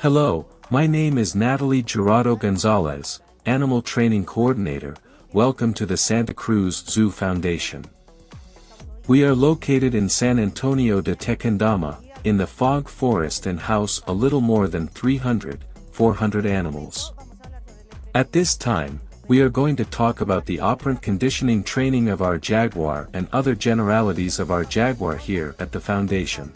Hello, my name is Natalie Gerardo Gonzalez, Animal Training Coordinator. Welcome to the Santacruz Zoo Foundation. We are located in San Antonio de Tequendama, in the fog forest, and house a little more than 400 animals. At this time, we are going to talk about the operant conditioning training of our Jaguar and other generalities of our Jaguar here at the Foundation.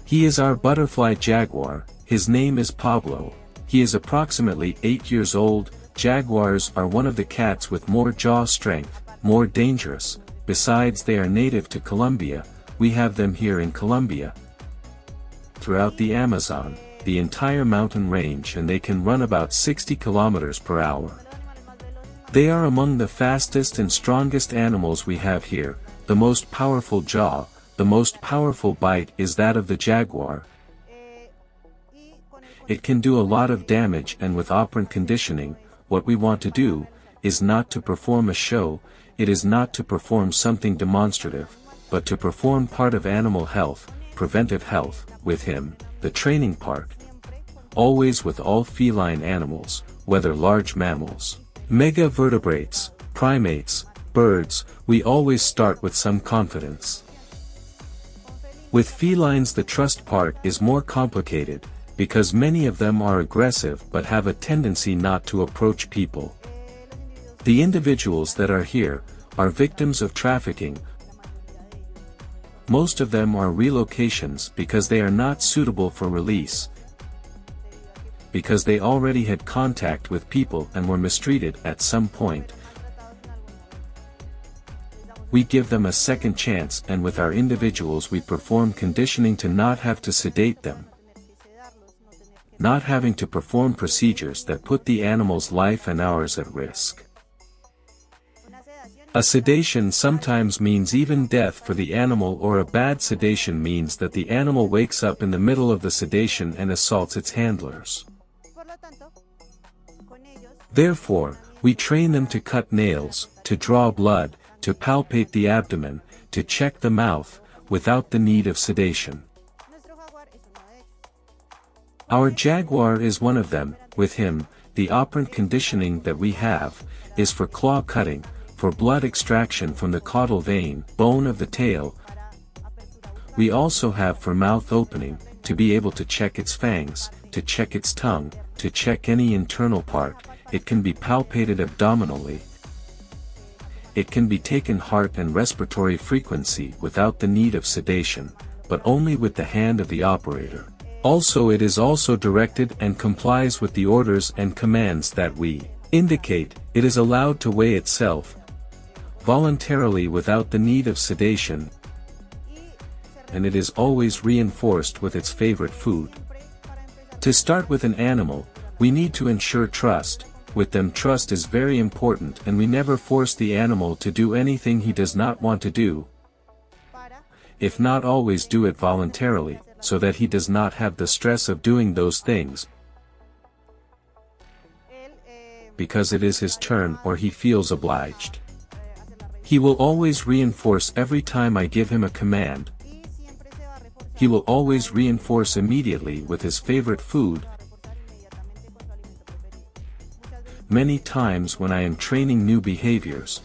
He is our butterfly Jaguar. His name is Pablo. He is approximately 8 years old. Jaguars are one of the cats with more jaw strength, more dangerous. Besides, they are native to Colombia. We have them here in Colombia, throughout the Amazon, the entire mountain range, and they can run about 60 kilometers per hour. They are among the fastest and strongest animals we have here. The most powerful jaw, the most powerful bite is that of the Jaguar. It can do a lot of damage, and with operant conditioning, what we want to do is not to perform a show, it is not to perform something demonstrative, but to perform part of animal health, preventive health, with him, the training part. Always with all feline animals, whether large mammals, megavertebrates, primates, birds, we always start with some confidence. With felines the trust part is more complicated, because many of them are aggressive but have a tendency not to approach people. The individuals that are here are victims of trafficking. Most of them are relocations because they are not suitable for release, because they already had contact with people and were mistreated at some point. We give them a second chance, and with our individuals we perform conditioning to not have to sedate them, not having to perform procedures that put the animal's life and ours at risk. A sedation sometimes means even death for the animal, or a bad sedation means that the animal wakes up in the middle of the sedation and assaults its handlers. Therefore, we train them to cut nails, to draw blood, to palpate the abdomen, to check the mouth, without the need of sedation. Our Jaguar is one of them. With him, the operant conditioning that we have is for claw cutting, for blood extraction from the caudal vein, bone of the tail. We also have for mouth opening, to be able to check its fangs, to check its tongue, to check any internal part. It can be palpated abdominally. It can be taken heart and respiratory frequency without the need of sedation, but only with the hand of the operator. Also, it is also directed and complies with the orders and commands that we indicate. It is allowed to weigh itself voluntarily without the need of sedation, and it is always reinforced with its favorite food. To start with an animal, we need to ensure trust. With them, trust is very important, and we never force the animal to do anything he does not want to do, if not always do it voluntarily, so that he does not have the stress of doing those things because it is his turn or he feels obliged. He will always reinforce every time I give him a command. He will always reinforce immediately with his favorite food. Many times when I am training new behaviors,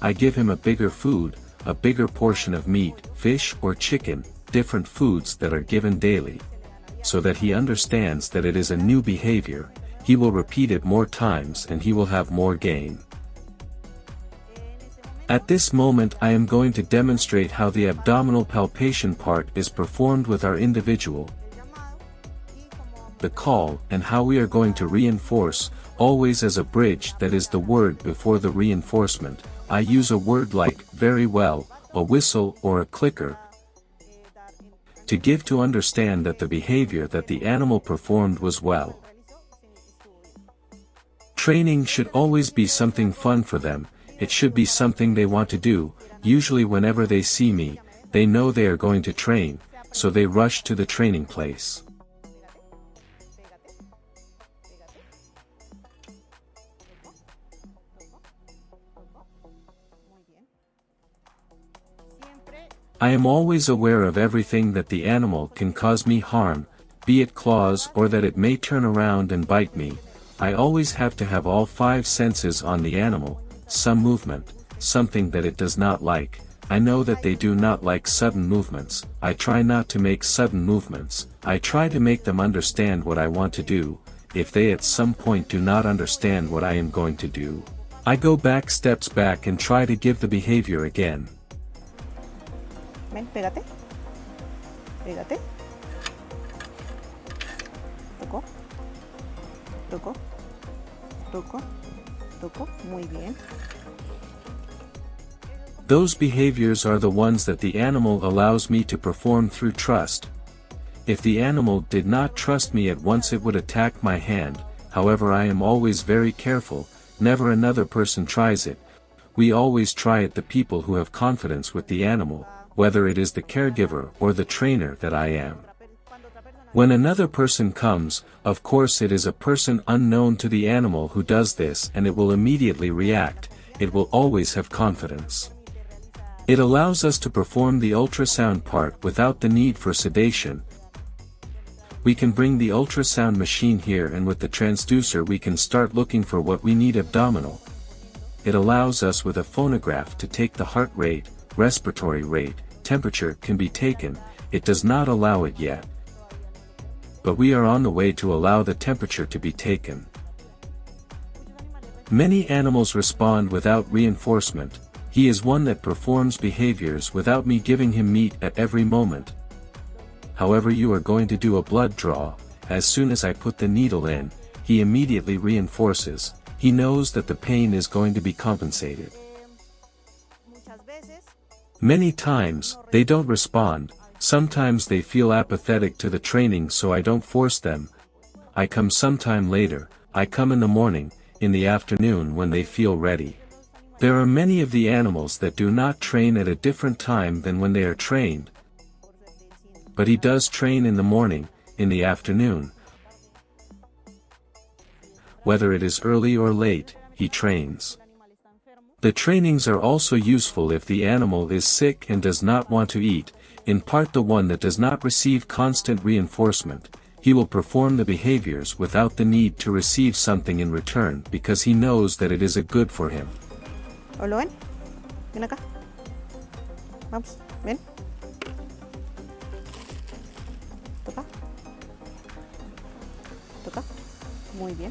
I give him a bigger food, a bigger portion of meat, fish or chicken, different foods that are given daily, so that he understands that it is a new behavior. He will repeat it more times and he will have more gain. At this moment I am going to demonstrate how the abdominal palpation part is performed with our individual, the call, and how we are going to reinforce, always as a bridge, that is the word before the reinforcement. I use a word like, very well, a whistle or a clicker, to give to understand that the behavior that the animal performed was well. Training should always be something fun for them. It should be something they want to do. Usually whenever they see me, they know they are going to train, so they rush to the training place. I am always aware of everything that the animal can cause me harm, be it claws or that it may turn around and bite me. I always have to have all 5 senses on the animal, some movement, something that it does not like. I know that they do not like sudden movements. I try not to make sudden movements. I try to make them understand what I want to do. If they at some point do not understand what I am going to do, I go back steps back and try to give the behavior again. Ven, pégate. Pégate. Tocó. Tocó. Tocó. Tocó. Muy bien. Those behaviors are the ones that the animal allows me to perform through trust. If the animal did not trust me at once, it would attack my hand. However, I am always very careful. Never another person tries it. We always try it, the people who have confidence with the animal, whether it is the caregiver or the trainer that I am. When another person comes, of course it is a person unknown to the animal who does this, and it will immediately react. It will always have confidence. It allows us to perform the ultrasound part without the need for sedation. We can bring the ultrasound machine here, and with the transducer we can start looking for what we need abdominal. It allows us with a phonograph to take the heart rate, respiratory rate, temperature can be taken. It does not allow it yet, but we are on the way to allow the temperature to be taken. Many animals respond without reinforcement. He is one that performs behaviors without me giving him meat at every moment. However, you are going to do a blood draw. As soon as I put the needle in, he immediately reinforces. He knows that the pain is going to be compensated. Many times, they don't respond. Sometimes they feel apathetic to the training, so I don't force them. I come sometime later. I come in the morning, in the afternoon when they feel ready. There are many of the animals that do not train at a different time than when they are trained. But he does train in the morning, in the afternoon. Whether it is early or late, he trains. The trainings are also useful if the animal is sick and does not want to eat, in part the one that does not receive constant reinforcement. He will perform the behaviors without the need to receive something in return because he knows that it is a good for him. ¿Lo ven? Ven acá. Vamos, ven. Toca. Toca. Muy bien.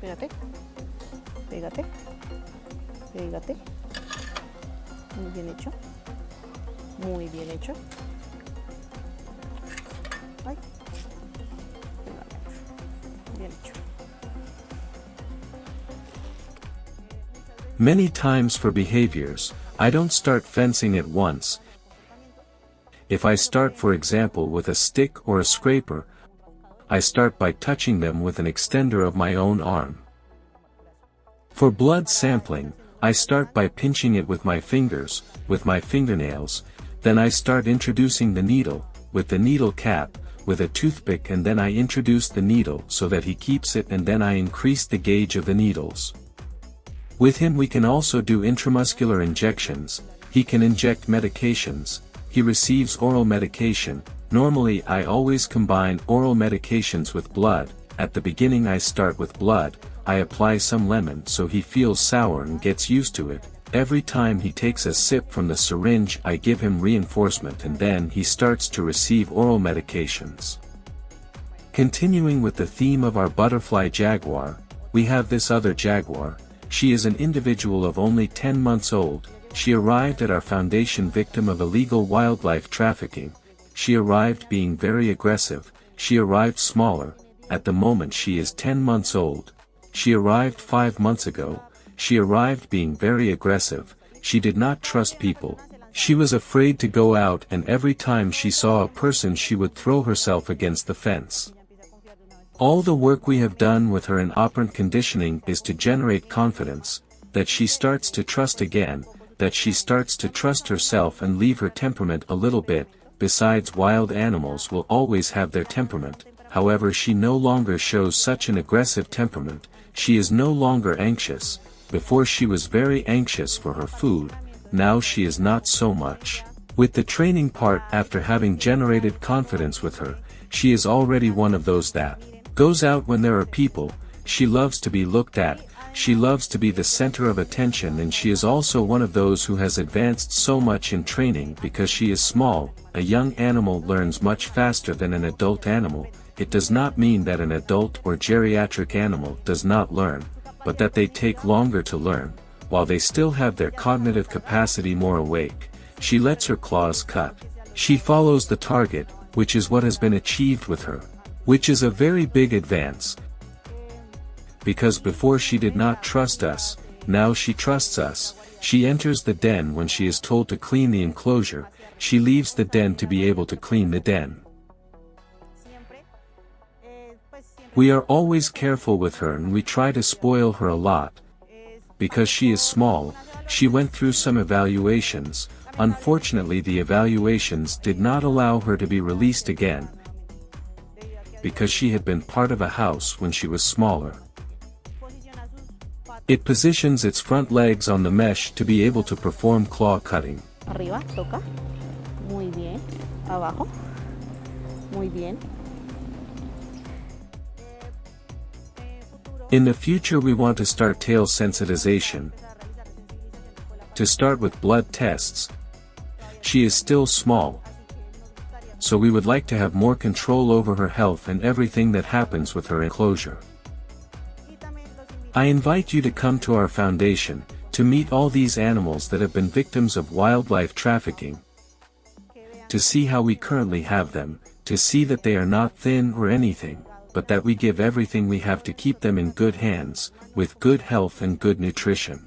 Pégate. Pégate. Pégate. Muy bien hecho. Muy bien hecho. Ay. Bien hecho. Many times for behaviors, I don't start fencing at once. If I start, for example, with a stick or a scraper, I start by touching them with an extender of my own arm. For blood sampling, I start by pinching it with my fingers, with my fingernails. Then I start introducing the needle, with the needle cap, with a toothpick, and then I introduce the needle so that he keeps it, and then I increase the gauge of the needles. With him we can also do intramuscular injections. He can inject medications. He receives oral medication. Normally I always combine oral medications with blood. At the beginning I start with blood. I apply some lemon so he feels sour and gets used to it. Every time he takes a sip from the syringe I give him reinforcement, and then he starts to receive oral medications. Continuing with the theme of our butterfly jaguar, we have this other jaguar. She is an individual of only 10 months old. She arrived at our foundation victim of illegal wildlife trafficking. She arrived being very aggressive. She arrived smaller. At the moment she is 10 months old. She arrived 5 months ago. She arrived being very aggressive. She did not trust people. She was afraid to go out, and every time she saw a person she would throw herself against the fence. All the work we have done with her in operant conditioning is to generate confidence, that she starts to trust again, that she starts to trust herself and leave her temperament a little bit. Besides, wild animals will always have their temperament. However, she no longer shows such an aggressive temperament. She is no longer anxious. Before she was very anxious for her food, now she is not so much. With the training part, after having generated confidence with her, she is already one of those that goes out when there are people. She loves to be looked at, she loves to be the center of attention, and she is also one of those who has advanced so much in training because she is small. A young animal learns much faster than an adult animal. It does not mean that an adult or geriatric animal does not learn, but that they take longer to learn, while they still have their cognitive capacity more awake. She lets her claws cut. She follows the target, which is what has been achieved with her, which is a very big advance. Because before she did not trust us, now she trusts us. She enters the den when she is told to clean the enclosure. She leaves the den to be able to clean the den. We are always careful with her and we try to spoil her a lot. Because she is small, she went through some evaluations. Unfortunately, the evaluations did not allow her to be released again, because she had been part of a house when she was smaller. It positions its front legs on the mesh to be able to perform claw cutting. Arriba, toca. Muy bien. Abajo. Muy bien. In the future we want to start tail sensitization. To start with blood tests. She is still small, so we would like to have more control over her health and everything that happens with her enclosure. I invite you to come to our foundation, to meet all these animals that have been victims of wildlife trafficking, to see how we currently have them, to see that they are not thin or anything, but that we give everything we have to keep them in good hands, with good health and good nutrition.